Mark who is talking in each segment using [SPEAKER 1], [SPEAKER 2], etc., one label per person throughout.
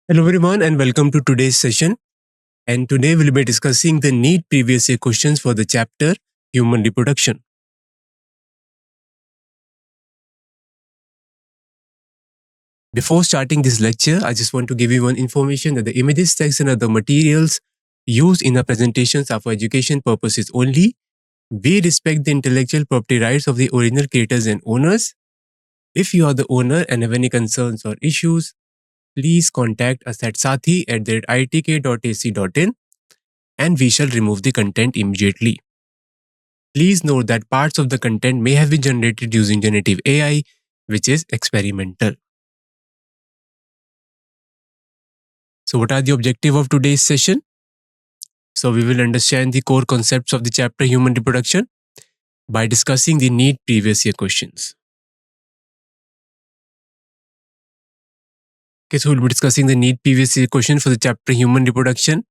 [SPEAKER 1] Hello everyone and welcome to today's session. And today we'll be discussing the NEET previous year questions for the chapter Human Reproduction. Before starting this lecture, I just want to give you one information that the images, text and other materials used in the presentations are for education purposes only. We respect the intellectual property rights of the original creators and owners. If you are the owner and have any concerns or issues, please contact us at sathee@itk.ac.in and we shall remove the content immediately. Please note that parts of the content may have been generated using generative AI, which is experimental. So what are the objective of today's session? So we will understand the core concepts of the chapter Human Reproduction by discussing the NEET previous year questions. Okay, so we'll be discussing the NEET previous year question for the chapter Human Reproduction.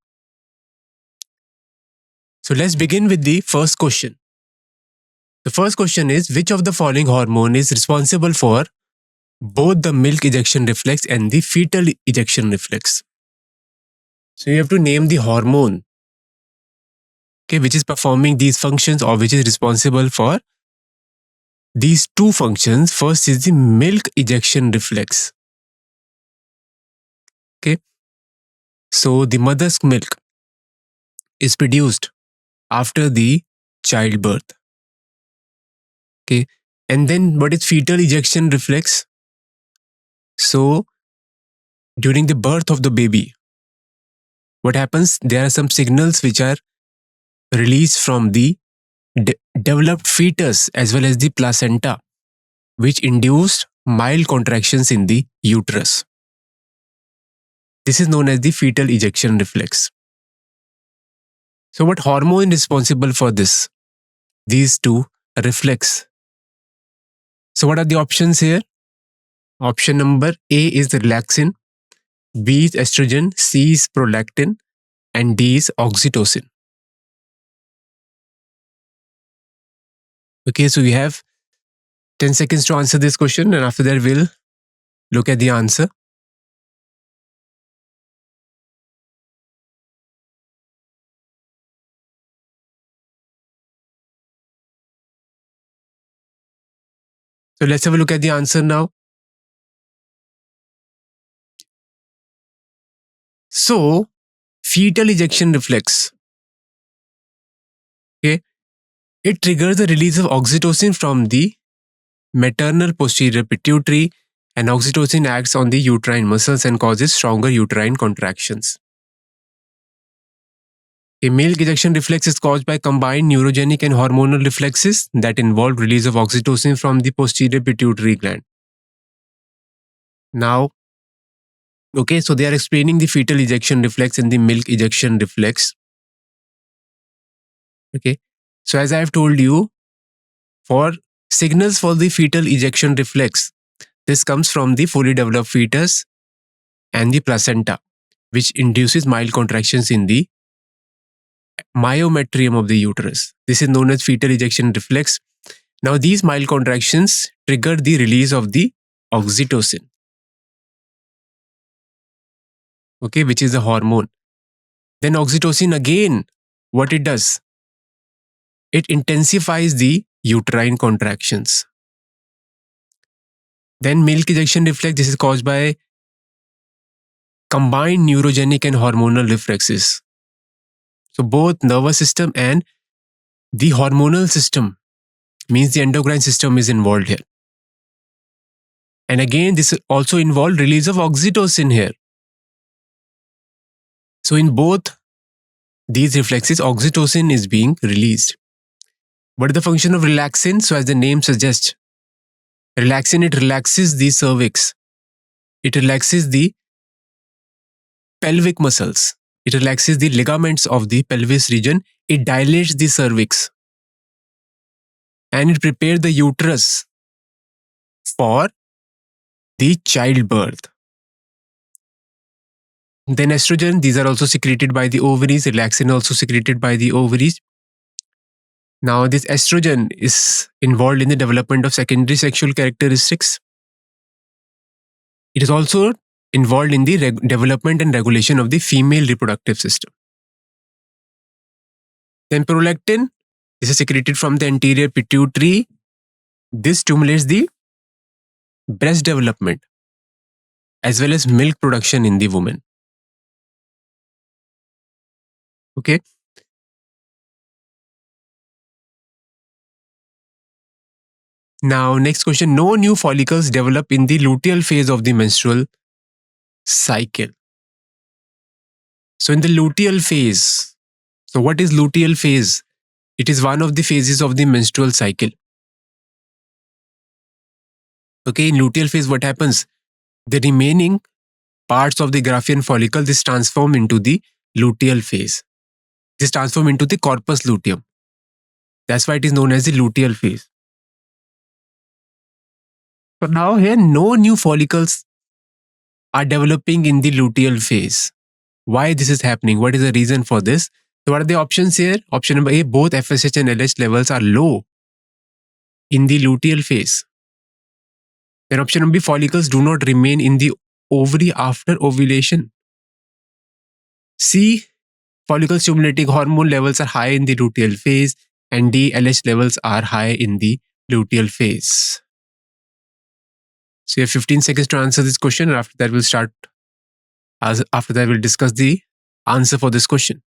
[SPEAKER 1] So let's begin with the first question. The first question is, which of the following hormone is responsible for both the milk ejection reflex and the fetal ejection reflex? So you have to name the hormone, okay, which is performing these functions or which is responsible for these two functions. First is the milk ejection reflex. Okay. So the mother's milk is produced after the childbirth. Okay. And then what is fetal ejection reflex? So during the birth of the baby, what happens? There are some signals which are released from the developed fetus as well as the placenta, which induce mild contractions in the uterus. This is known as the fetal ejection reflex. So what hormone is responsible for this? These two reflex. So what are the options here? Option number A is relaxin, B is estrogen, C is prolactin, and D is oxytocin. Okay, so we have 10 seconds to answer this question, and after that we'll look at the answer. So let's have a look at the answer now. So fetal ejection reflex, okay, it triggers the release of oxytocin from the maternal posterior pituitary, and oxytocin acts on the uterine muscles and causes stronger uterine contractions. A milk ejection reflex is caused by combined neurogenic and hormonal reflexes that involve release of oxytocin from the posterior pituitary gland. Now, okay, so they are explaining the fetal ejection reflex and the milk ejection reflex. Okay, so as I have told you, for signals for the fetal ejection reflex, this comes from the fully developed fetus and the placenta, which induces mild contractions in the myometrium of the uterus. This is known as fetal ejection reflex. Now, these mild contractions trigger the release of the oxytocin, okay, which is a hormone. Then oxytocin again, what it does? It intensifies the uterine contractions. Then milk ejection reflex, this is caused by combined neurogenic and hormonal reflexes. So both nervous system and the hormonal system, means the endocrine system, is involved here. And again, this also involves release of oxytocin here. So in both these reflexes, oxytocin is being released. What is the function of relaxin? So as the name suggests, relaxin, it relaxes the cervix. It relaxes the pelvic muscles. It relaxes the ligaments of the pelvis region. It dilates the cervix. And it prepares the uterus for the childbirth. Then estrogen, these are also secreted by the ovaries. Relaxin also secreted by the ovaries. Now, this estrogen is involved in the development of secondary sexual characteristics. It is also involved in the development and regulation of the female reproductive system. Then prolactin, this is secreted from the anterior pituitary. This stimulates the breast development as well as milk production in the woman. Okay. Now, next question. No new follicles develop in the luteal phase of the menstrual cycle. So, in the luteal phase, so what is luteal phase? It is one of the phases of the menstrual cycle. Okay, in luteal phase, what happens? The remaining parts of the Graafian follicle, this transform into the luteal phase. This transform into the corpus luteum. That's why it is known as the luteal phase. So now here, no new follicles are developing in the luteal phase. Why this is happening? What is the reason for this? So what are the options here? Option number A, both FSH and LH levels are low in the luteal phase. Then option number B, follicles do not remain in the ovary after ovulation. C, follicle stimulating hormone levels are high in the luteal phase. And D, LH levels are high in the luteal phase. So you have 15 seconds to answer this question, and after that we'll discuss the answer for this question.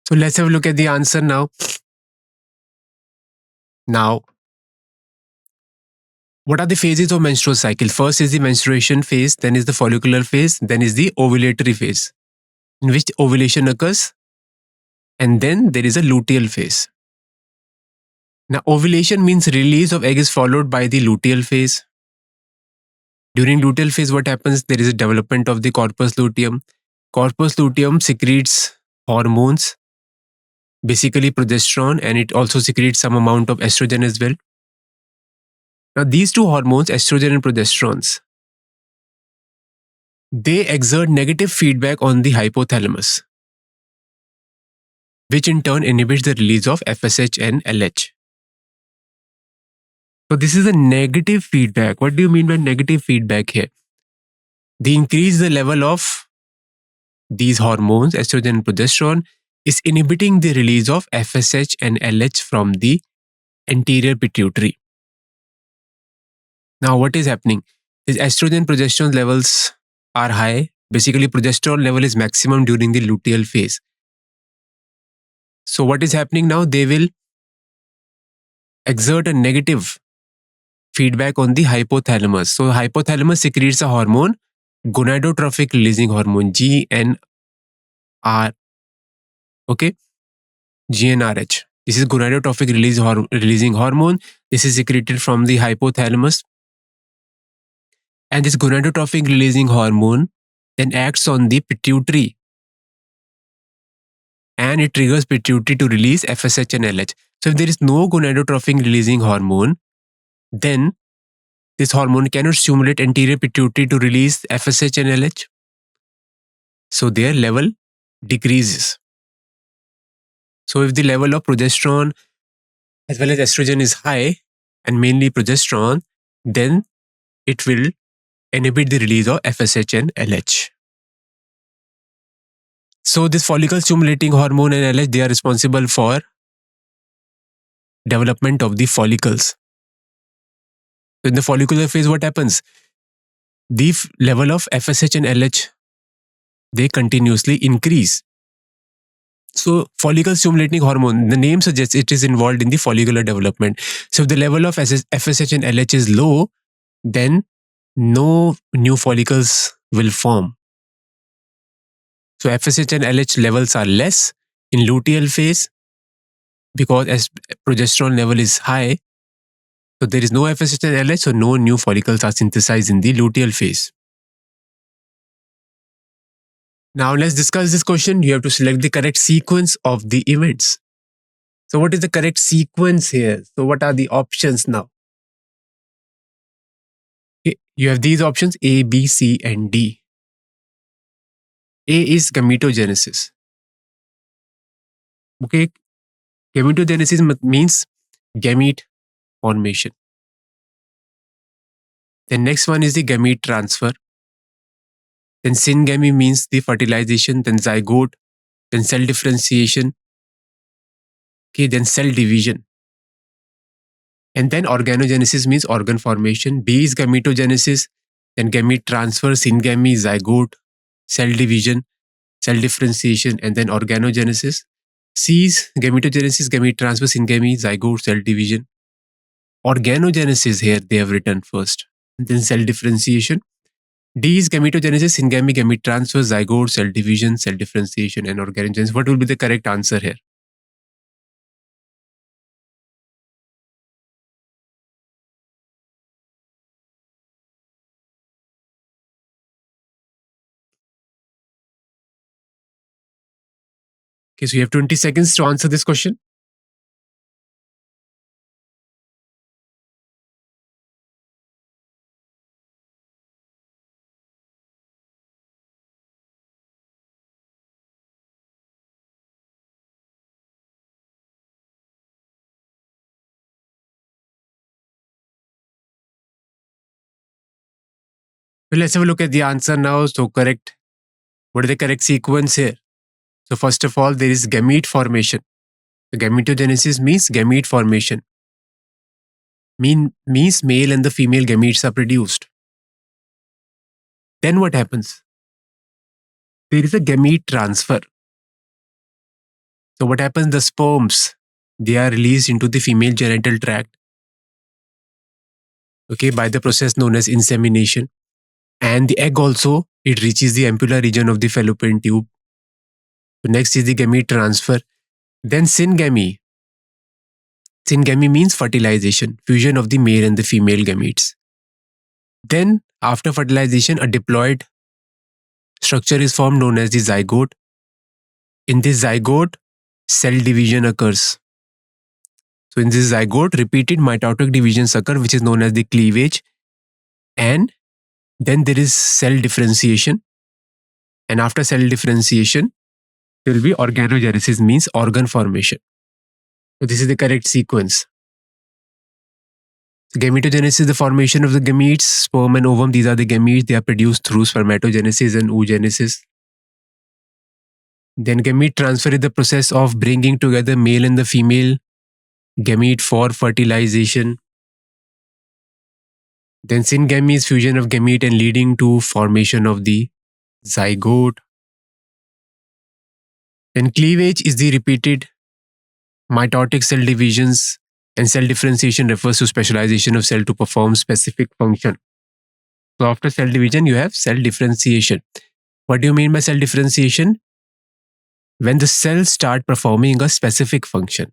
[SPEAKER 1] So let's have a look at the answer now. Now, what are the phases of menstrual cycle? First is the menstruation phase, then is the follicular phase, then is the ovulatory phase, in which ovulation occurs, and then there is a luteal phase. Now, ovulation means release of egg is followed by the luteal phase. During luteal phase, what happens? There is a development of the corpus luteum. Corpus luteum secretes hormones, basically progesterone, and it also secretes some amount of estrogen as well. Now, these two hormones, estrogen and progesterones, they exert negative feedback on the hypothalamus, which in turn inhibits the release of FSH and LH. So this is a negative feedback. What do you mean by negative feedback here? The increase the level of these hormones, estrogen and progesterone, is inhibiting the release of FSH and LH from the anterior pituitary. Now, what is happening? Is estrogen progesterone levels are high. Basically, progesterone level is maximum during the luteal phase. So what is happening now? They will exert a negative feedback on the hypothalamus. So hypothalamus secretes a hormone, gonadotrophic releasing hormone, GnR. Okay, GnRH. This is gonadotrophic releasing hormone. This is secreted from the hypothalamus. And this gonadotrophic releasing hormone then acts on the pituitary, and it triggers pituitary to release FSH and LH. So if there is no gonadotrophic releasing hormone, then this hormone cannot stimulate anterior pituitary to release FSH and LH. So their level decreases. So if the level of progesterone as well as estrogen is high, and mainly progesterone, then it will inhibit the release of FSH and LH. So this follicle stimulating hormone and LH, they are responsible for development of the follicles. So in the follicular phase, what happens? The level of FSH and LH, they continuously increase. So follicle stimulating hormone, the name suggests it is involved in the follicular development. So if the level of FSH and LH is low, then no new follicles will form. So FSH and LH levels are less in luteal phase because as progesterone level is high. So there is no FSH and LH, so no new follicles are synthesized in the luteal phase. Now let's discuss this question. You have to select the correct sequence of the events. So what is the correct sequence here? So what are the options now? You have these options A, B, C, and D. A is gametogenesis. Okay, gametogenesis means gamete formation. The next one is the gamete transfer. Then syngamy means the fertilization, then zygote, then cell differentiation, okay, then cell division. And then organogenesis means organ formation. B is gametogenesis, then gamete transfer, syngamy, zygote, cell division, cell differentiation, and then organogenesis. C is gametogenesis, gamete transfer, syngamy, zygote, cell division. Organogenesis here they have written first, then cell differentiation. D is gametogenesis, syngamy, gamete transfer, zygote, cell division, cell differentiation, and organogenesis. What will be the correct answer here? Okay, so you have 20 seconds to answer this question. Well, let's have a look at the answer now. So correct. What is the correct sequence here? So first of all, there is gamete formation. The gametogenesis means gamete formation. Means male and the female gametes are produced. Then what happens? There is a gamete transfer. So what happens? The sperms, they are released into the female genital tract, okay, by the process known as insemination. And the egg also, it reaches the ampulla region of the fallopian tube. So next is the gamete transfer. Then syngamy. Syngamy means fertilization, fusion of the male and the female gametes. Then after fertilization, a diploid structure is formed known as the zygote. In this zygote, cell division occurs. So in this zygote, repeated mitotic divisions occur, which is known as the cleavage. And then there is cell differentiation. And after cell differentiation, there will be organogenesis, means organ formation. So this is the correct sequence. So gametogenesis, the formation of the gametes, sperm and ovum, these are the gametes. They are produced through spermatogenesis and oogenesis. Then gamete transfer is the process of bringing together male and the female gamete for fertilization. Then syngamy is fusion of gamete and leading to formation of the zygote. Then cleavage is the repeated mitotic cell divisions, and cell differentiation refers to specialization of cell to perform specific function. So after cell division, you have cell differentiation. What do you mean by cell differentiation? When the cells start performing a specific function.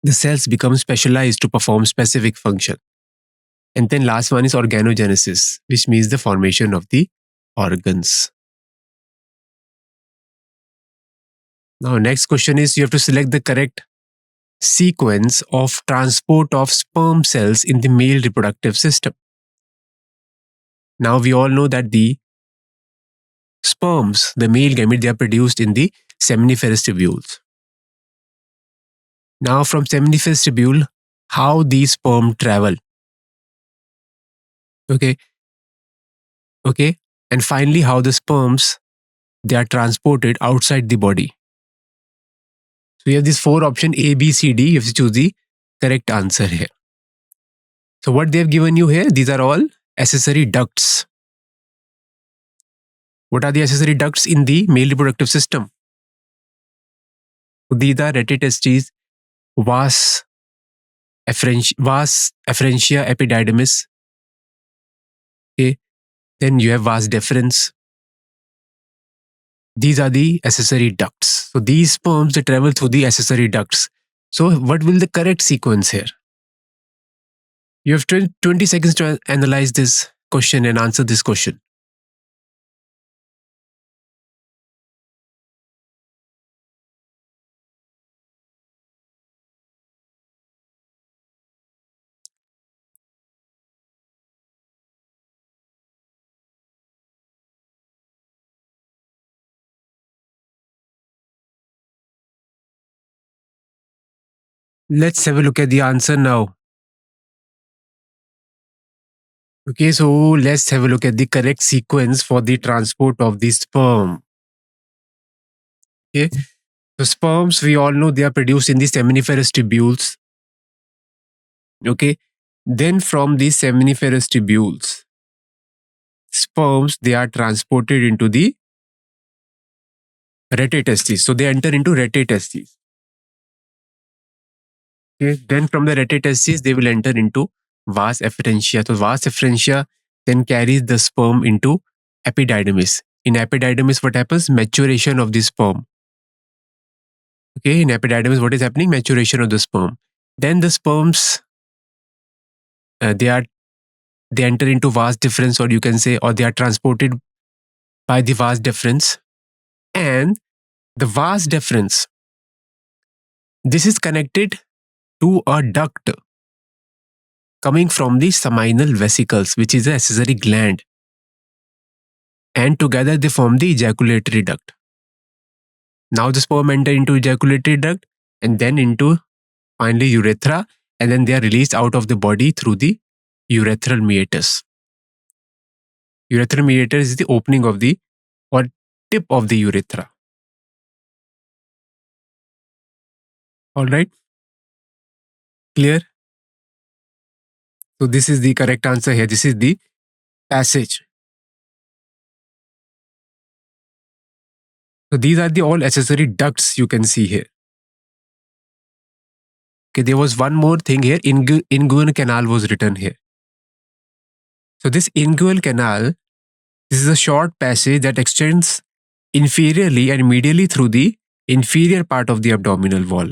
[SPEAKER 1] The cells become specialized to perform specific function. And then last one is organogenesis, which means the formation of the organs. Now, next question is you have to select the correct sequence of transport of sperm cells in the male reproductive system. Now, we all know that the sperms, the male gamete, they are produced in the seminiferous tubules. Now, from seminiferous tubule, how these sperm travel. Okay. And finally, how the sperms, they are transported outside the body. So you have these four options A, B, C, D. You have to choose the correct answer here. So what they have given you here, these are all accessory ducts. What are the accessory ducts in the male reproductive system? These are reticestes, vas afferentia epididymis. Okay. Then you have vas deferens. These are the accessory ducts. So these sperms, they travel through the accessory ducts. So what will the correct sequence here? You have 20 seconds to analyze this question and answer this question. Let's have a look at the answer now. Okay, so let's have a look at the correct sequence for the transport of the sperm. Okay, so sperms, we all know they are produced in the seminiferous tubules. Okay, then from these seminiferous tubules, sperms, they are transported into the rete testes. So they enter into rete testes. Okay, then from the rete testes, they will enter into vas efferentia. So vas efferentia then carries the sperm into epididymis. In epididymis, what happens? Maturation of the sperm. Okay, in epididymis, what is happening? Maturation of the sperm. Then the sperms, they enter into vas deferens, or you can say, or they are transported by the vas deferens. And the vas deferens, this is connected to a duct coming from the seminal vesicles, which is the accessory gland. And together they form the ejaculatory duct. Now the sperm enter into ejaculatory duct and then into finally urethra, and then they are released out of the body through the urethral meatus. Urethral meatus is the opening of the or tip of the urethra. All right, clear? So this is the correct answer here. This is the passage. So these are the all accessory ducts you can see here. Okay, there was one more thing here. Inguinal canal was written here. So this inguinal canal, this is a short passage that extends inferiorly and medially through the inferior part of the abdominal wall.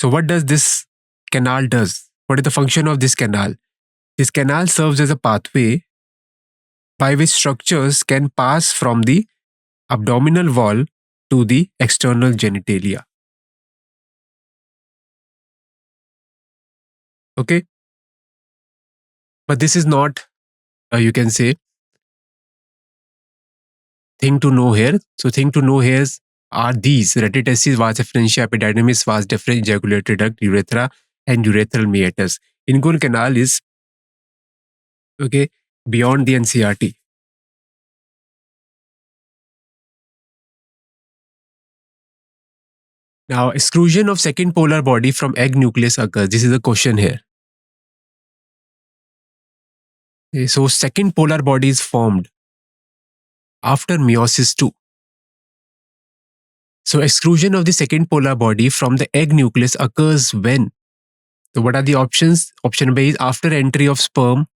[SPEAKER 1] So what does this canal does? What is the function of this canal? This canal serves as a pathway by which structures can pass from the abdominal wall to the external genitalia. Okay? But this is not, you can say, thing to know here. So thing to know here are these: rete testes, vas efferentia, epididymis, vas deferens, ejaculatory duct, urethra, and urethral meatus. Inguinal canal is okay beyond the NCRT. Now, exclusion of second polar body from egg nucleus occurs. This is a question here. Okay, so second polar body is formed after meiosis II. So exclusion of the second polar body from the egg nucleus occurs when? So what are the options? Option B is after entry of sperm,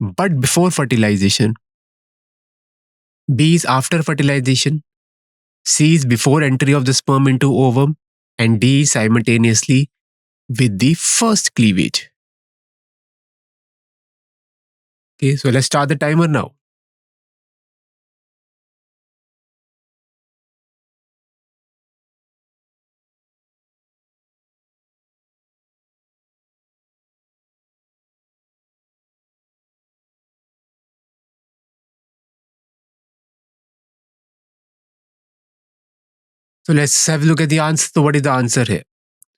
[SPEAKER 1] but before fertilization. B is after fertilization. C is before entry of the sperm into ovum. And D is simultaneously with the first cleavage. Okay, so let's start the timer now. So let's have a look at the answer. So what is the answer here?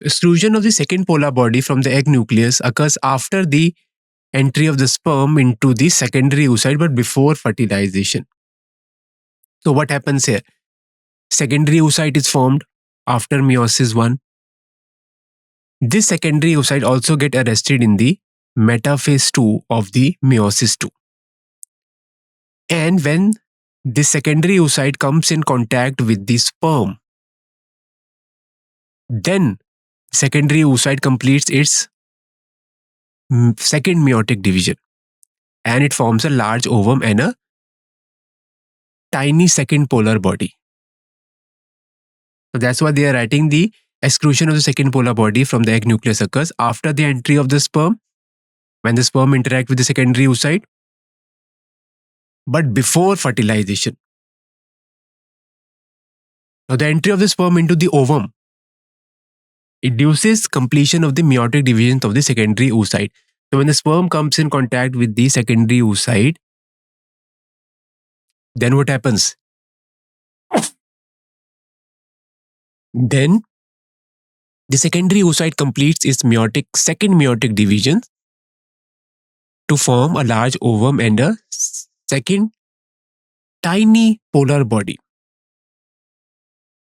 [SPEAKER 1] Exclusion of the second polar body from the egg nucleus occurs after the entry of the sperm into the secondary oocyte, but before fertilization. So what happens here? Secondary oocyte is formed after meiosis I. This secondary oocyte also get arrested in the metaphase 2 of the meiosis II. And when this secondary oocyte comes in contact with the sperm, then secondary oocyte completes its second meiotic division and it forms a large ovum and a tiny second polar body. So that's why they are writing the exclusion of the second polar body from the egg nucleus occurs after the entry of the sperm, when the sperm interact with the secondary oocyte, but before fertilization. Now the entry of the sperm into the ovum induces completion of the meiotic division of the secondary oocyte. So when the sperm comes in contact with the secondary oocyte, then what happens? Then The secondary oocyte completes its second meiotic division to form a large ovum and a second tiny polar body.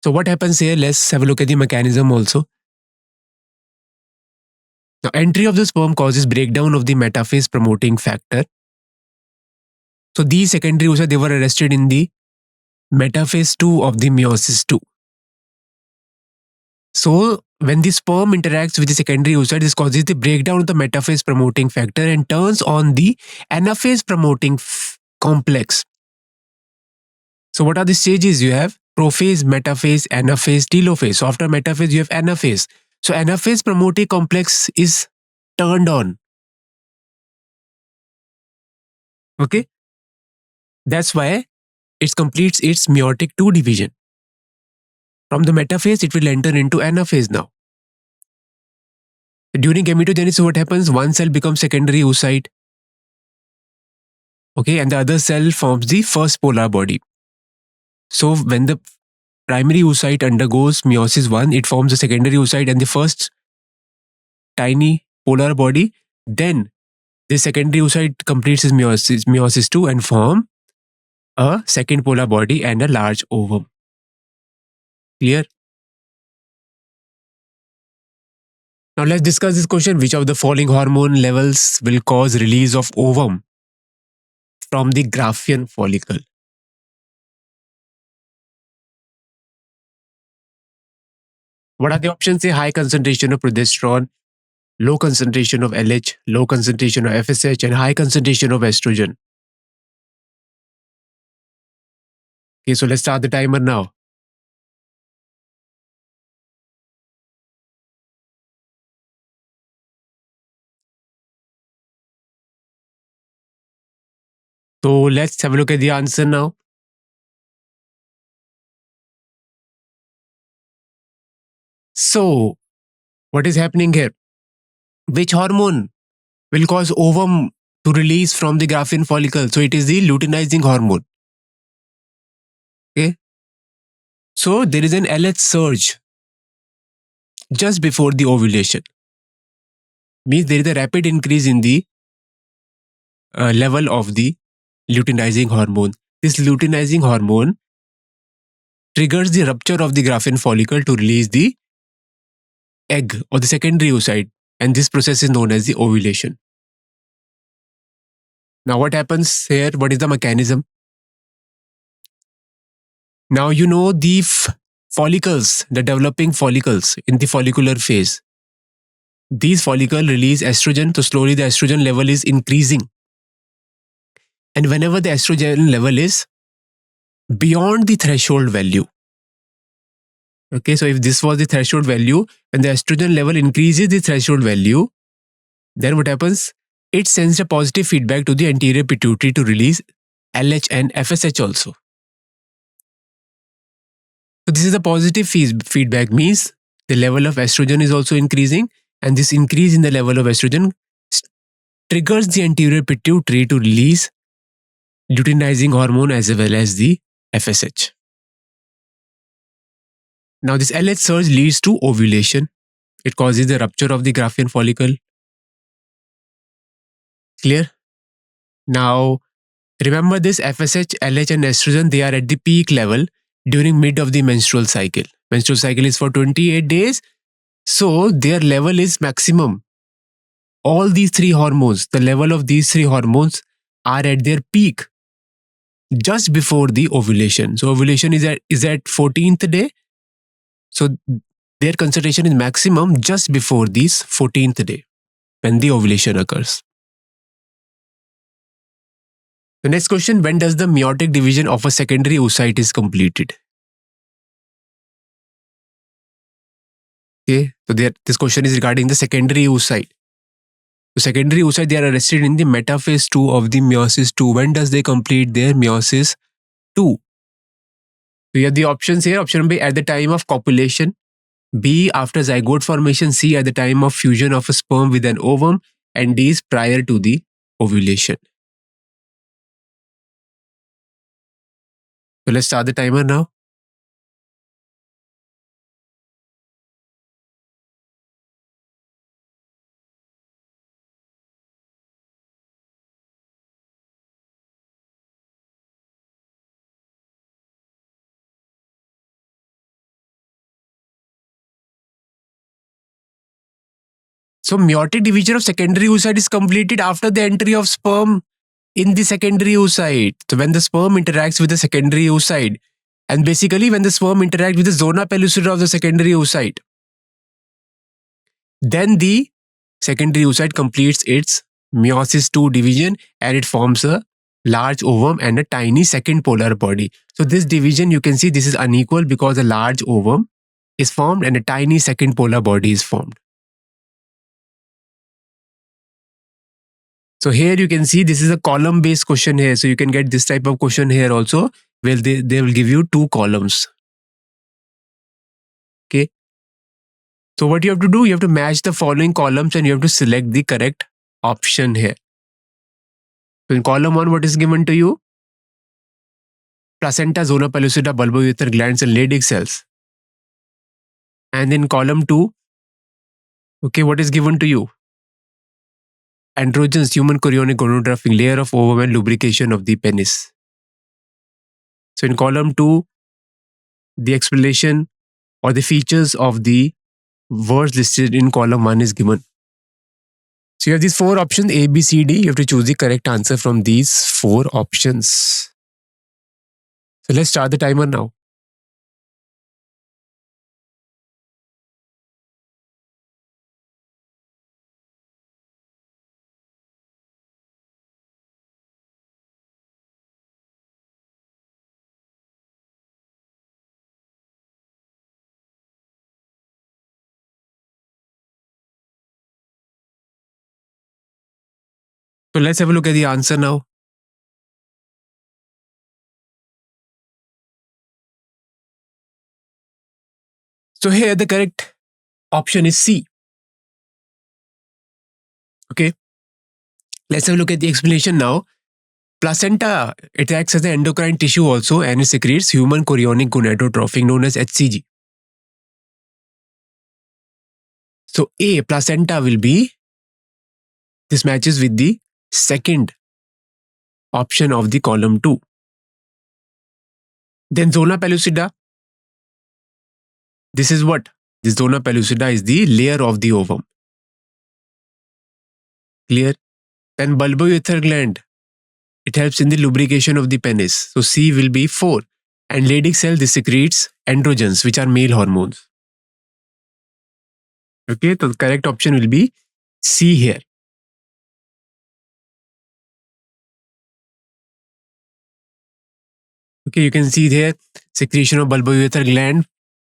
[SPEAKER 1] So what happens here? Let's have a look at the mechanism also. Now, entry of the sperm causes breakdown of the metaphase promoting factor. So these secondary oocytes, they were arrested in the metaphase 2 of the meiosis 2. So when the sperm interacts with the secondary oocyte, this causes the breakdown of the metaphase promoting factor and turns on the anaphase promoting complex. So what are the stages? You have prophase, metaphase, anaphase, telophase. So after metaphase, you have anaphase. So anaphase promoting complex is turned on. Okay? That's why it completes its meiotic 2 division. From the metaphase, it will enter into anaphase now. During gametogenesis, what happens? One cell becomes secondary oocyte. Okay, and the other cell forms the first polar body. So when the primary oocyte undergoes meiosis 1, it forms the secondary oocyte and the first tiny polar body. Then the secondary oocyte completes its meiosis 2 and form a second polar body and a large ovum. Clear? Now let's discuss this question. Which of the following hormone levels will cause release of ovum from the Graafian follicle? What are the options? Say high concentration of progesterone, low concentration of LH, low concentration of FSH, and high concentration of estrogen. Okay, so let's start the timer now. So let's have a look at the answer now. So what is happening here? Which hormone will cause ovum to release from the Graafian follicle? So it is the luteinizing hormone. Okay. So there is an LH surge just before the ovulation. Means there is a rapid increase in the level of the luteinizing hormone. This luteinizing hormone triggers the rupture of the Graafian follicle to release the egg or the secondary oocyte, and this process is known as the ovulation. Now what happens here? What is the mechanism? Now you know the follicles, the developing follicles in the follicular phase. These follicles release estrogen, so slowly the estrogen level is increasing. And whenever the estrogen level is beyond the threshold value, okay, so if this was the threshold value, when the estrogen level increases the threshold value, then what happens? It sends a positive feedback to the anterior pituitary to release LH and FSH also. So this is a positive feedback, means the level of estrogen is also increasing, and this increase in the level of estrogen triggers the anterior pituitary to release luteinizing hormone as well as the FSH. Now this LH surge leads to ovulation. It causes the rupture of the Graafian follicle. Clear? Now remember this FSH, LH and estrogen, they are at the peak level during mid of the menstrual cycle. Menstrual cycle is for 28 days. So their level is maximum. All these three hormones, the level of these three hormones are at their peak just before the ovulation. So ovulation is at 14th day. So their concentration is maximum just before this 14th day when the ovulation occurs. The next question, when does the meiotic division of a secondary oocyte is completed? Okay, so this question is regarding the secondary oocyte. The secondary oocyte, they are arrested in the metaphase 2 of the meiosis 2. When does they complete their meiosis 2? So you have the options here. Option B, at the time of copulation. B, after zygote formation. C, at the time of fusion of a sperm with an ovum. And D is prior to the ovulation. So let's start the timer now. So meiotic division of secondary oocyte is completed after the entry of sperm in the secondary oocyte. So when the sperm interacts with the secondary oocyte, and basically when the sperm interacts with the zona pellucida of the secondary oocyte, then the secondary oocyte completes its meiosis II division and it forms a large ovum and a tiny second polar body. So this division, you can see this is unequal because a large ovum is formed and a tiny second polar body is formed. So here you can see this is a column based question here. So you can get this type of question here also where they will give you 2 columns. Okay. So what you have to do, you have to match the following columns and you have to select the correct option here. So in column 1, what is given to you? Placenta, zona pellucida, bulbourethral glands and Leydig cells. And in column 2, okay, what is given to you? Androgens, human chorionic gonadotrophic layer of ovum and lubrication of the penis. So in column 2, the explanation or the features of the words listed in column 1 is given. So you have these 4 options, A, B, C, D. You have to choose the correct answer from these 4 options. So let's start the timer now. So let's have a look at the answer now. So here the correct option is C. Okay. Let's have a look at the explanation now. Placenta, it acts as an endocrine tissue also and it secretes human chorionic gonadotrophic known as HCG. So A, placenta will be, this matches with the second option of the column 2. Then zona pellucida, this is what? This zona pellucida is the layer of the ovum. Clear? Then bulbourethral gland, it helps in the lubrication of the penis. So C will be 4. And Leydig cell, this secretes androgens, which are male hormones. Okay, so the correct option will be C here. Okay, you can see there, secretion of bulbourethral gland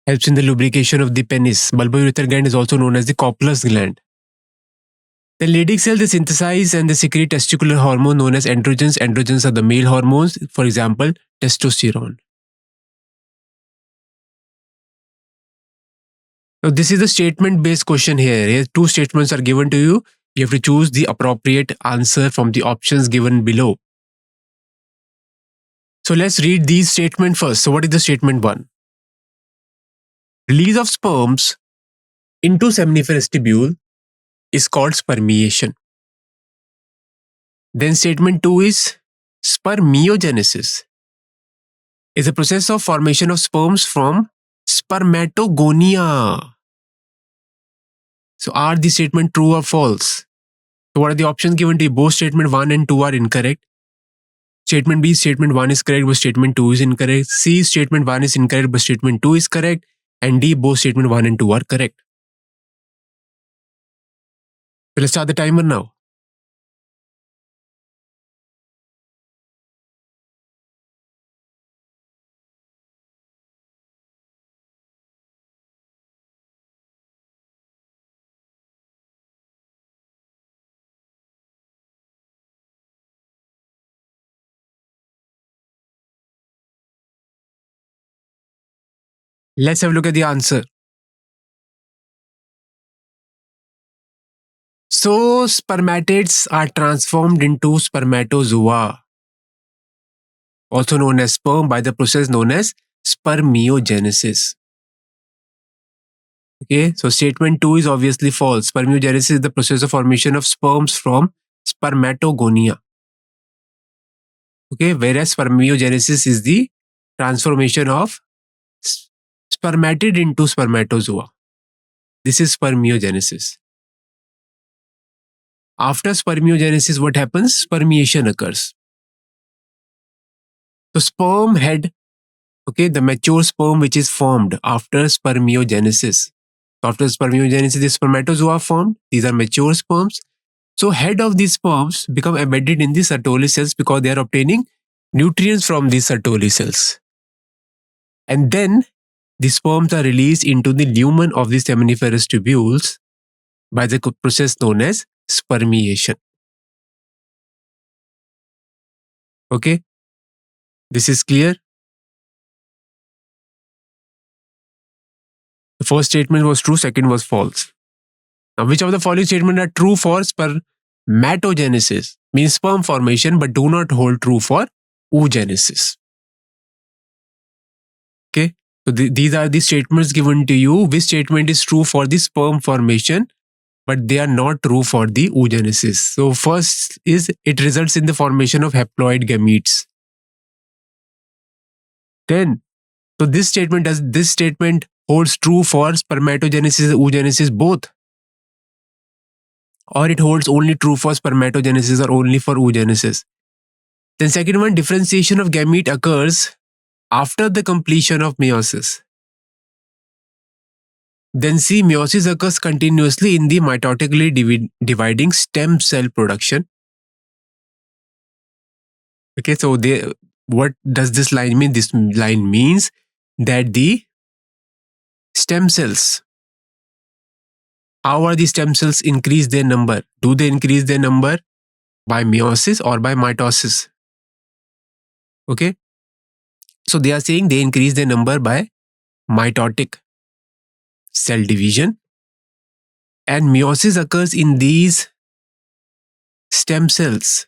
[SPEAKER 1] helps in the lubrication of the penis. Bulbourethral gland is also known as the Copulus gland. The Leydig cell, they synthesize and they secrete testicular hormone known as androgens. Androgens are the male hormones, for example, testosterone. Now, this is a statement-based question here. Here, 2 statements are given to you. You have to choose the appropriate answer from the options given below. So let's read these statements first. So what is the statement 1? Release of sperms into seminiferous tubule is called spermiation. Then statement 2 is spermiogenesis is a process of formation of sperms from spermatogonia. So are the statement true or false? So what are the options given to you? Both statement 1 and 2 are incorrect. Statement B, statement 1 is correct, but statement 2 is incorrect. C, statement 1 is incorrect, but statement 2 is correct. And D, both statement 1 and 2 are correct. So let's start the timer now. Let's have a look at the answer. So spermatids are transformed into spermatozoa, also known as sperm, by the process known as spermiogenesis. Okay, so statement 2 is obviously false. Spermiogenesis is the process of formation of sperms from spermatogonia. Okay, whereas spermiogenesis is the transformation of spermatid into spermatozoa. This is spermiogenesis. after spermiogenesis, what happens? Spermiation occurs. So sperm head, okay, the mature sperm which is formed after spermiogenesis. So after spermiogenesis, the spermatozoa formed. These are mature sperms. So head of these sperms become embedded in the Sertoli cells because they are obtaining nutrients from these Sertoli cells. And then the sperms are released into the lumen of the seminiferous tubules by the process known as spermiation. Okay, this is clear. The first statement was true, second was false. Now, which of the following statements are true for spermatogenesis, means sperm formation, but do not hold true for oogenesis? Okay, so these are the statements given to you. Which statement is true for the sperm formation, but they are not true for the oogenesis? So first is it results in the formation of haploid gametes. Then, so this statement holds true for spermatogenesis and oogenesis both, or it holds only true for spermatogenesis or only for oogenesis? Then second one, differentiation of gamete occurs after the completion of meiosis. Then C, meiosis occurs continuously in the mitotically dividing stem cell production. Okay, so what does this line mean? This line means that the stem cells, how are the stem cells increase their number? Do they increase their number by meiosis or by mitosis? Okay, so they are saying they increase their number by mitotic cell division, and meiosis occurs in these stem cells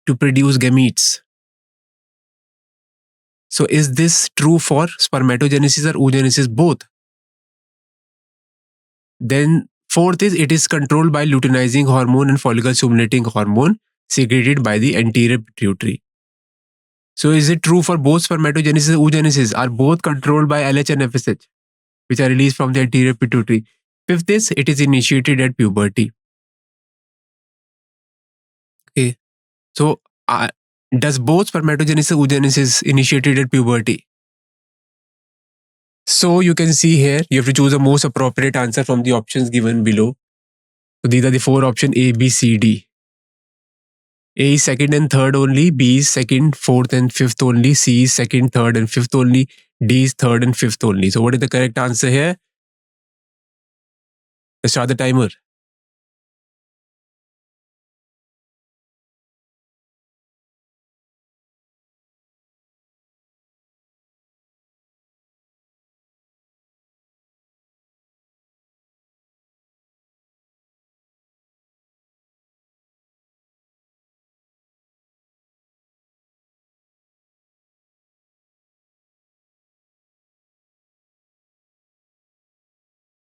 [SPEAKER 1] to produce gametes. So is this true for spermatogenesis or oogenesis? Both. Then fourth is it is controlled by luteinizing hormone and follicle stimulating hormone secreted by the anterior pituitary. So is it true for both spermatogenesis and oogenesis? Are both controlled by LH and FSH, which are released from the anterior pituitary? Fifth is it is initiated at puberty. Okay, so does both spermatogenesis and oogenesis initiated at puberty? So you can see here, you have to choose the most appropriate answer from the options given below. So these are the four options: A, B, C, D. A is second and third only, B is second, fourth and fifth only, C is second, third and fifth only, D is third and fifth only. So what is the correct answer here? Let's start the timer.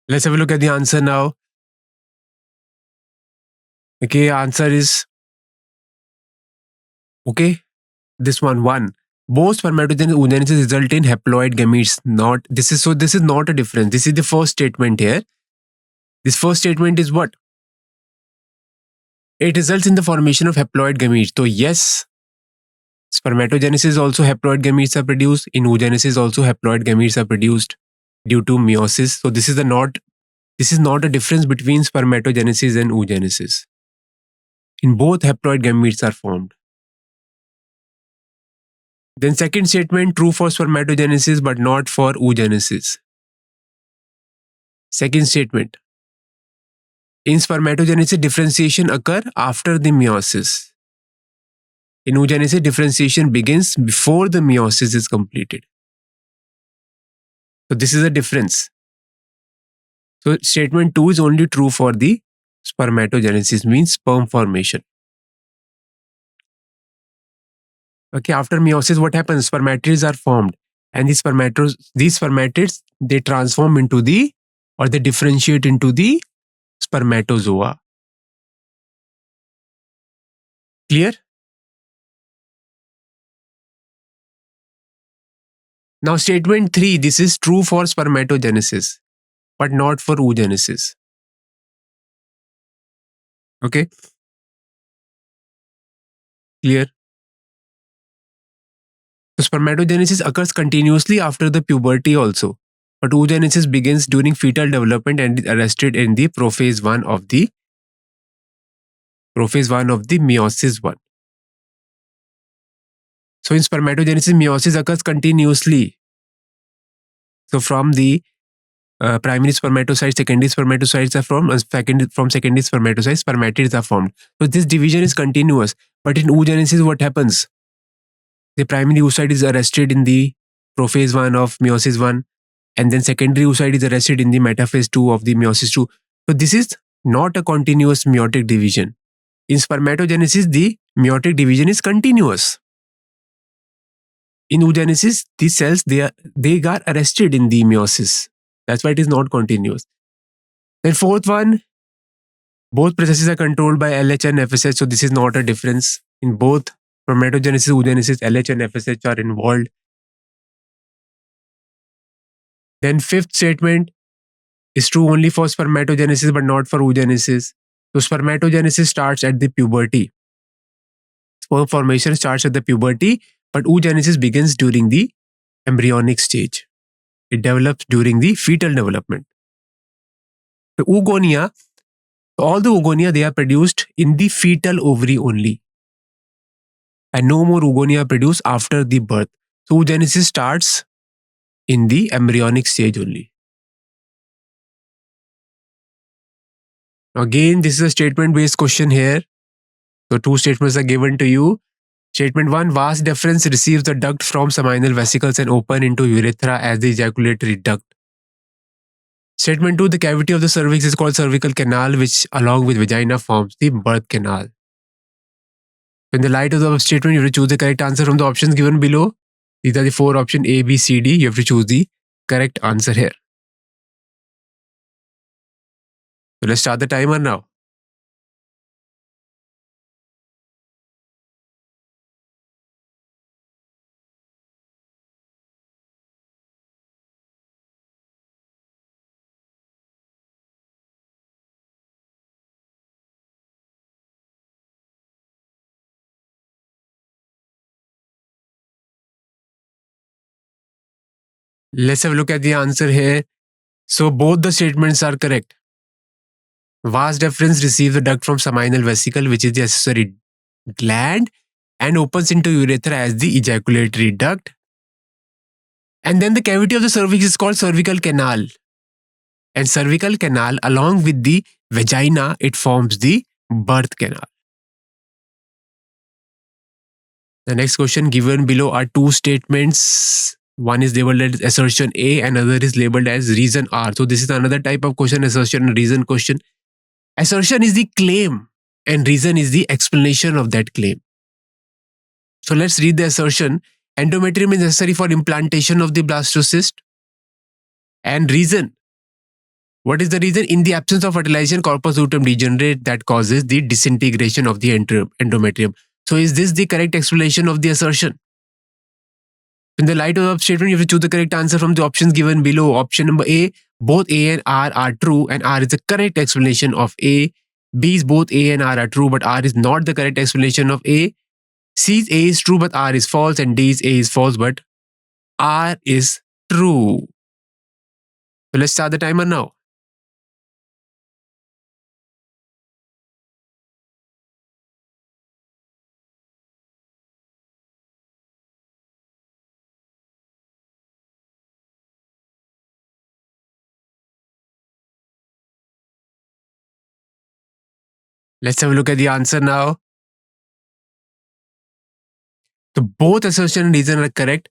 [SPEAKER 1] Let's have a look at the answer now. Okay, answer is, okay, this one. Both spermatogenesis and oogenesis result in haploid gametes. This is not a difference. This is the first statement here. This first statement is what? It results in the formation of haploid gametes. So yes, spermatogenesis also haploid gametes are produced. In oogenesis also haploid gametes are produced due to meiosis. So this is not a difference between spermatogenesis and oogenesis. In both, haploid gametes are formed. Then second statement, true for spermatogenesis but not for oogenesis. Second statement, in spermatogenesis, differentiation occur after the meiosis. In oogenesis, differentiation begins before the meiosis is completed. So this is a difference. So statement 2 is only true for the spermatogenesis, means sperm formation. Okay, after meiosis, what happens? Spermatids are formed, and these spermatids, they transform into they differentiate into the spermatozoa. Clear? Now statement 3, this is true for spermatogenesis, but not for oogenesis. Okay, clear? So spermatogenesis occurs continuously after the puberty also, but oogenesis begins during fetal development and is arrested in the prophase 1 of the meiosis 1. So in spermatogenesis, meiosis occurs continuously. So from the primary spermatocytes, secondary spermatocytes are formed, from secondary spermatocytes, spermatids are formed. So this division is continuous. But in oogenesis, what happens? The primary oocyte is arrested in the prophase 1 of meiosis 1, and then secondary oocyte is arrested in the metaphase 2 of the meiosis 2. So this is not a continuous meiotic division. In spermatogenesis, the meiotic division is continuous. In oogenesis, these cells they got arrested in the meiosis. That's why it is not continuous. Then fourth one, both processes are controlled by LH and FSH, so this is not a difference. In both spermatogenesis, oogenesis, LH and FSH are involved. Then fifth statement is true only for spermatogenesis but not for oogenesis. So spermatogenesis starts at the puberty. Sperm formation starts at the puberty, but oogenesis begins during the embryonic stage. It develops during the fetal development. The oogonia, all the oogonia, they are produced in the fetal ovary only. And no more oogonia are produced after the birth. So oogenesis starts in the embryonic stage only. Again, this is a statement-based question here. So two statements are given to you. Statement 1, vas deferens receives the duct from seminal vesicles and open into urethra as the ejaculatory duct. Statement 2, the cavity of the cervix is called cervical canal, which along with vagina forms the birth canal. In the light of the above statement, you have to choose the correct answer from the options given below. These are the 4 options A, B, C, D. You have to choose the correct answer here. So let's start the timer now. Let's have a look at the answer here. So both the statements are correct. Vas deferens receives the duct from seminal vesicle, which is the accessory gland, and opens into urethra as the ejaculatory duct. And then the cavity of the cervix is called cervical canal. And cervical canal, along with the vagina, it forms the birth canal. The next question given below are two statements. One is labeled as assertion A and other is labeled as reason R. So this is another type of question, assertion and reason question. Assertion is the claim and reason is the explanation of that claim. So let's read the assertion. Endometrium is necessary for implantation of the blastocyst. And reason. What is the reason? In the absence of fertilization, corpus luteum degenerate that causes the disintegration of the endometrium. So is this the correct explanation of the assertion? In the light of the statement, you have to choose the correct answer from the options given below. Option number A, both A and R are true, and R is the correct explanation of A. B is both A and R are true, but R is not the correct explanation of A. C is A is true, but R is false, and D is A is false, but R is true. So let's start the timer now. Let's have a look at the answer now. So both assertion and reason are correct.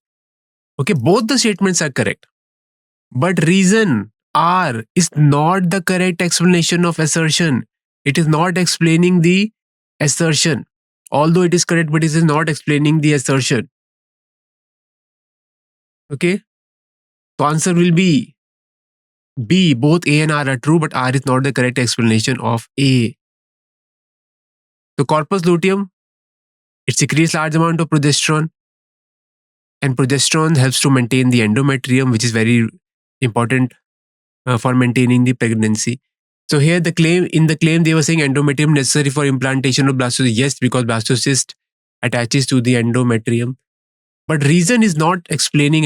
[SPEAKER 1] Okay, both the statements are correct. But reason R is not the correct explanation of assertion. It is not explaining the assertion. Although it is correct, but it is not explaining the assertion. Okay? So answer will be B. Both A and R are true, but R is not the correct explanation of A. So corpus luteum, it secretes large amount of progesterone. And progesterone helps to maintain the endometrium, which is very important for maintaining the pregnancy. So here in the claim they were saying endometrium necessary for implantation of blastocyst. Yes, because blastocyst attaches to the endometrium. But reason is not explaining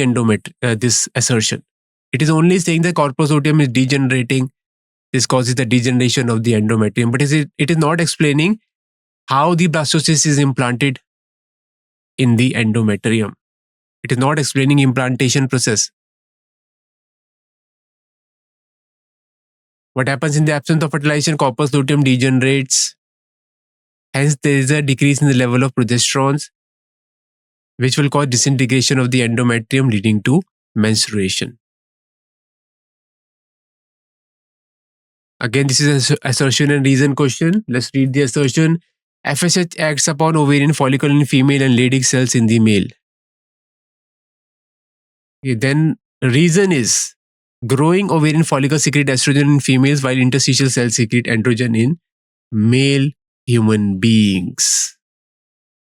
[SPEAKER 1] this assertion. It is only saying that corpus luteum is degenerating. This causes the degeneration of the endometrium. But it is not explaining how the blastocyst is implanted in the endometrium. It is not explaining implantation process. What happens in the absence of fertilization? Corpus luteum degenerates. Hence, there is a decrease in the level of progesterones, which will cause disintegration of the endometrium, leading to menstruation. Again, this is an assertion and reason question. Let's read the assertion. FSH acts upon ovarian follicle in female and Leydig cells in the male. Okay, then reason is growing ovarian follicle secrete estrogen in females while interstitial cells secrete androgen in male human beings.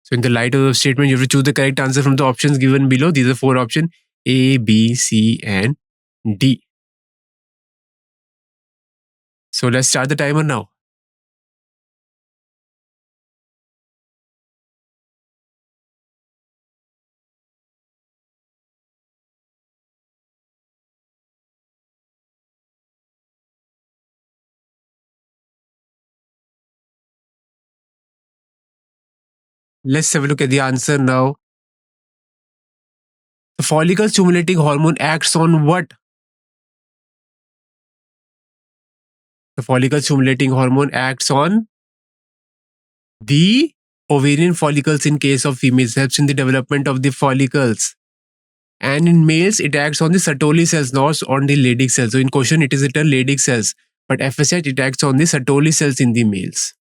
[SPEAKER 1] So in the light of the statement, you have to choose the correct answer from the options given below. These are 4 options: A, B, C, and D. So let's start the timer now. Let's have a look at the answer now. The follicle stimulating hormone acts on what? The follicle stimulating hormone acts on the ovarian follicles in case of females, helps in the development of the follicles. And in males, it acts on the Sertoli cells, not on the Leydig cells. So in question, it is written Leydig cells, but FSH, it acts on the Sertoli cells in the males.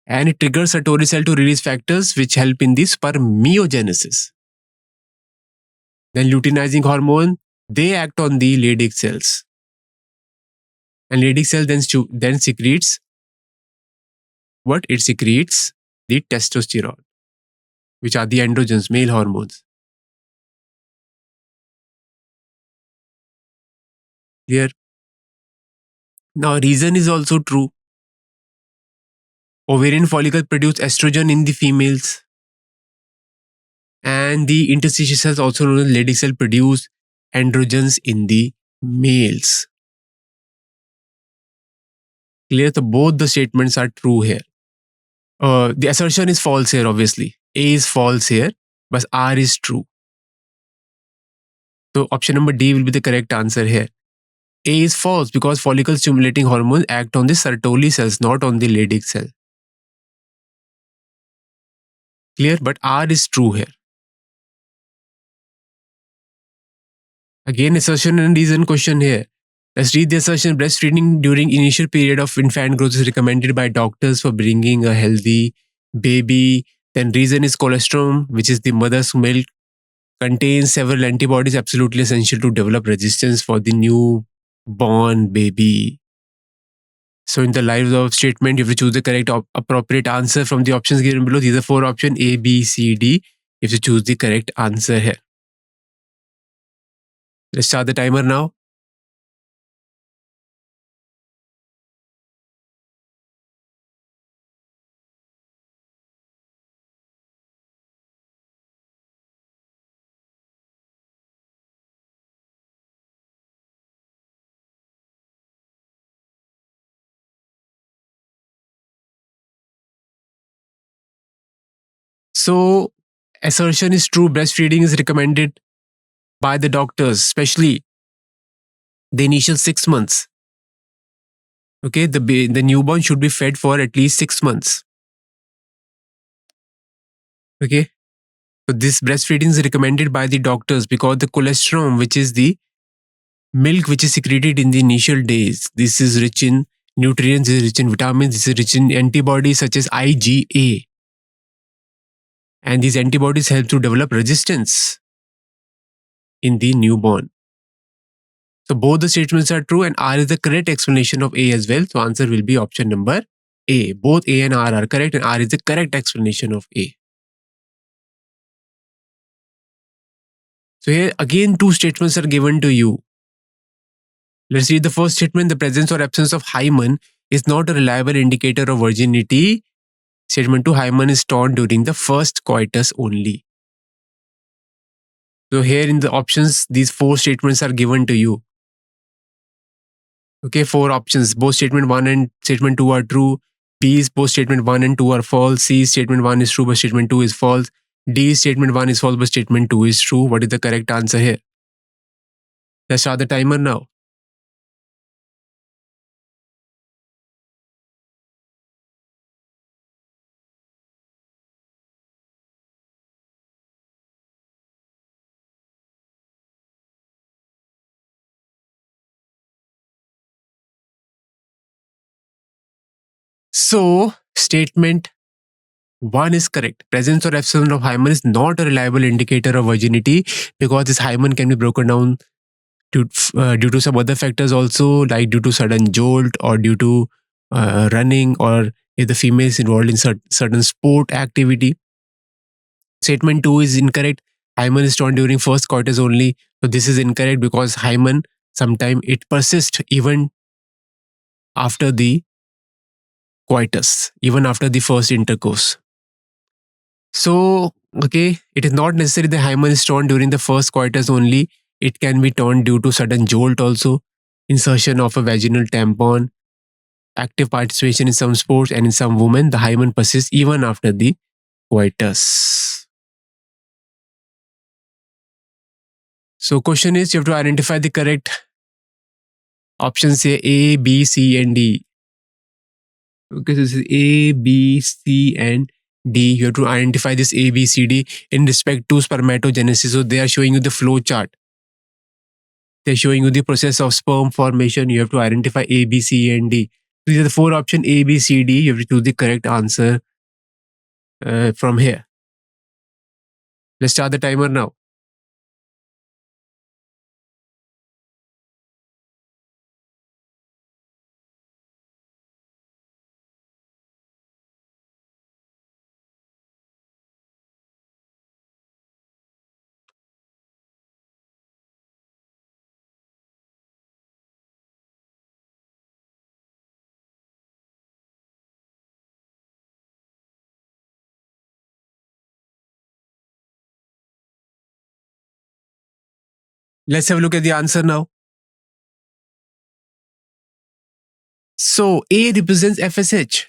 [SPEAKER 1] And it triggers Sertoli cell to release factors which help in the spermiogenesis. Then luteinizing hormone, they act on the Leydig cells. And Leydig cell then secretes what? It secretes the testosterone, which are the androgens, male hormones. Here. Now, reason is also true. Ovarian follicle produce estrogen in the females. And the interstitial cells, also known as Leydig cell, produce androgens in the males. Clear? So both the statements are true here. The assertion is false here, obviously. A is false here, but R is true. So option number D will be the correct answer here. A is false because follicle stimulating hormones act on the Sertoli cells, not on the Leydig cell. Clear? But R is true here. Again, assertion and reason question here. Let's read the assertion. Breastfeeding during initial period of infant growth is recommended by doctors for bringing a healthy baby. Then reason is colostrum, which is the mother's milk, contains several antibodies absolutely essential to develop resistance for the newborn baby. So in the live of statement, you have to choose the correct appropriate answer from the options given below. These are 4 options: A, B, C, D. You have to choose the correct answer here. Let's start the timer now. So assertion is true. Breastfeeding is recommended by the doctors, especially the initial 6 months. Okay, the newborn should be fed for at least 6 months. Okay, so this breastfeeding is recommended by the doctors because the colostrum, which is the milk which is secreted in the initial days, this is rich in nutrients, this is rich in vitamins, this is rich in antibodies such as IgA. And these antibodies help to develop resistance in the newborn. So both the statements are true and R is the correct explanation of A as well. So answer will be option number A. Both A and R are correct and R is the correct explanation of A. So here again 2 statements are given to you. Let's read the first statement. The presence or absence of hymen is not a reliable indicator of virginity. Statement 2, hymen is torn during the first coitus only. So here in the options, these 4 statements are given to you. Okay, 4 options. Both statement 1 and statement 2 are true. B is both statement 1 and 2 are false. C is statement 1 is true, but statement 2 is false. D is statement 1 is false, but statement 2 is true. What is the correct answer here? Let's start the timer now. So, statement 1 is correct. Presence or absence of hymen is not a reliable indicator of virginity because this hymen can be broken down due to some other factors also, like due to sudden jolt or due to running, or if the female is involved in certain sport activity. Statement 2 is incorrect. Hymen is torn during first coitus only. So this is incorrect because hymen sometimes it persists even after the coitus, even after the first intercourse. So, okay, it is not necessary the hymen is torn during the first coitus only. It can be torn due to sudden jolt also, insertion of a vaginal tampon, active participation in some sports, and in some women, the hymen persists even after the coitus. So question is, you have to identify the correct options here, A, B, C, and D. Okay, so this is A, B, C, and D. You have to identify this A, B, C, D in respect to spermatogenesis. So they are showing you the flow chart. They're showing you the process of sperm formation. You have to identify A, B, C, and D. These are the 4 options, A, B, C, D. You have to choose the correct answer from here. Let's start the timer now. Let's have a look at the answer now. So A represents FSH.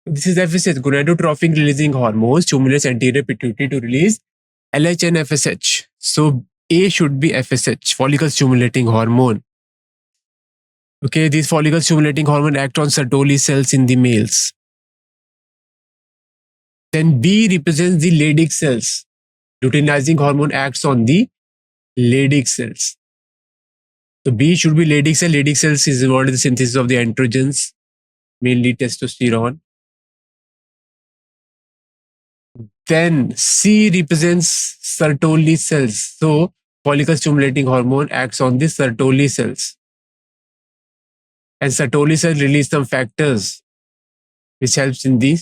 [SPEAKER 1] This is FSH, gonadotrophic releasing hormone, stimulates anterior pituitary to release LH and FSH. So A should be FSH, follicle stimulating hormone. Okay, these follicle stimulating hormone act on Sertoli cells in the males. Then B represents the Leydig cells. Luteinizing hormone acts on the Leydig cells. So B should be Leydig cell. Leydig cells is involved in the synthesis of the androgens, mainly testosterone. Then C represents Sertoli cells. So follicle stimulating hormone acts on the Sertoli cells. And Sertoli cells release some factors which helps in the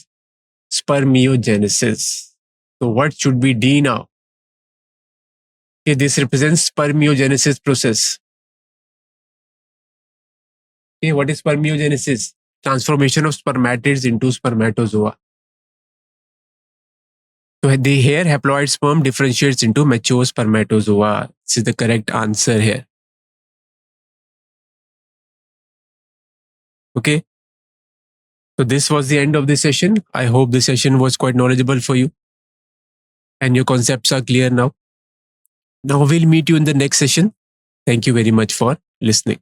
[SPEAKER 1] spermiogenesis. So what should be D now? Okay, this represents spermiogenesis process. Okay, what is spermiogenesis? Transformation of spermatids into spermatozoa. So here haploid sperm differentiates into mature spermatozoa. This is the correct answer here. Okay. So this was the end of the session. I hope the session was quite knowledgeable for you and your concepts are clear now. Now we'll meet you in the next session. Thank you very much for listening.